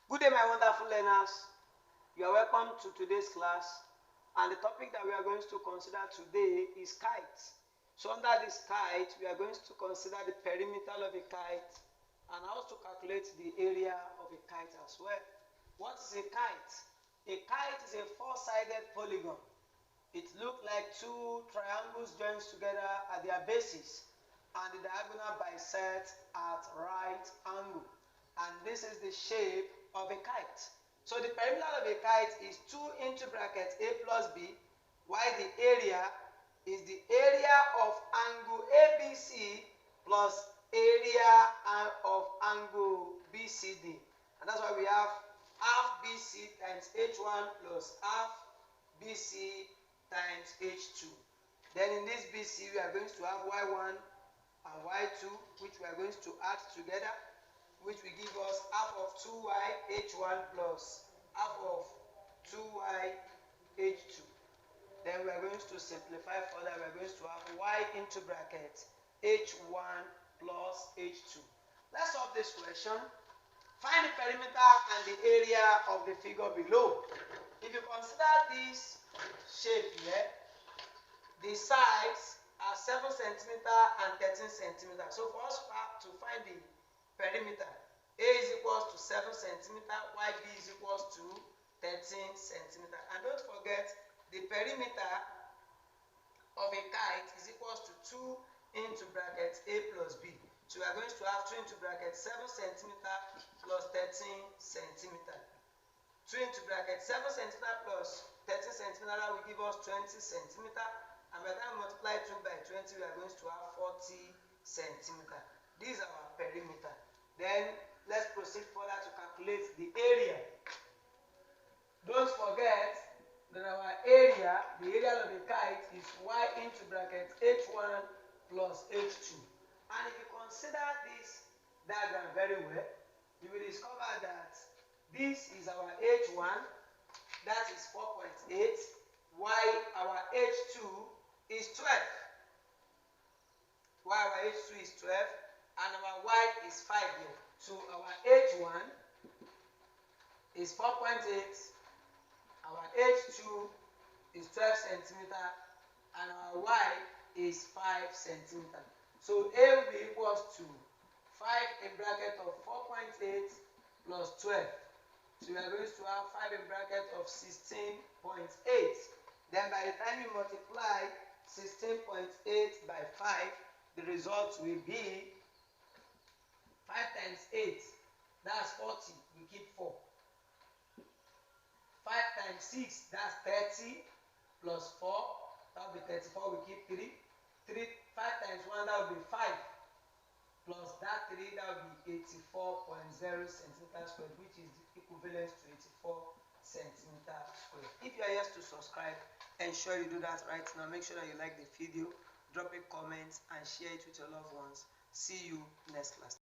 Good day, my wonderful learners. You are welcome to today's class, and the topic that we are going to consider today is kites. So under this kite, we are going to consider the perimeter of a kite and how to calculate the area of a kite as well. What is a kite? A kite is a four-sided polygon. It looks like two triangles joined together at their bases, and the diagonal bisect at right angle. And this is the shape of a kite. So the perimeter of a kite is 2 into bracket a plus b, while the area is the area of angle ABC plus area of angle BCD. And that's why we have half BC times H1 plus half BC times H2. Then in this BC we are going to have Y1 and Y2, which we are going to add together, which will give us half of 2y H1 plus half of 2y H2. Then we are going to simplify further. We are going to have y into bracket H1 plus H2. Let's solve this question. Find the perimeter and the area of the figure below. If you consider this shape here, the sides are 7 cm and 13 cm. So for us to find the perimeter, A is equals to 7 cm, while B is equals to 13 cm. And don't forget, the perimeter of a kite is equals to 2 into bracket A plus B. So we are going to have 2 into bracket 7 cm plus 13 cm. 2 into bracket 7 cm plus 13 cm will give us 20 cm. And by the time we multiply 2 by 20, we are going to have 40 cm. This is our perimeter. Then let's proceed further to calculate the area. Don't forget that our area, the area of the kite, is y into bracket H1 plus H2. And if you consider this diagram very well, you will discover that this is our H1, that is 4.8, while our H2 is 12. While our H2 is 12 and our y is 5 here. So our H1 is 4.8, our H2 is 12 cm, and our y is 5 cm. So A will be equals to 5 in bracket of 4.8 plus 12. So we are going to have 5 in bracket of 16.8. Then by the time you multiply 16.8 by 5, the result will be 5 times 8, that's 40, we keep 4. 5 times 6, that's 30, plus 4, that will be 34, we keep 3. 5 times 1, that will be 5, plus that 3, that will be 84.0 centimeters squared, which is equivalent to 84 centimeters squared. If you are yet to subscribe, ensure you do that right now. Make sure that you like the video, drop a comment, and share it with your loved ones. See you next class.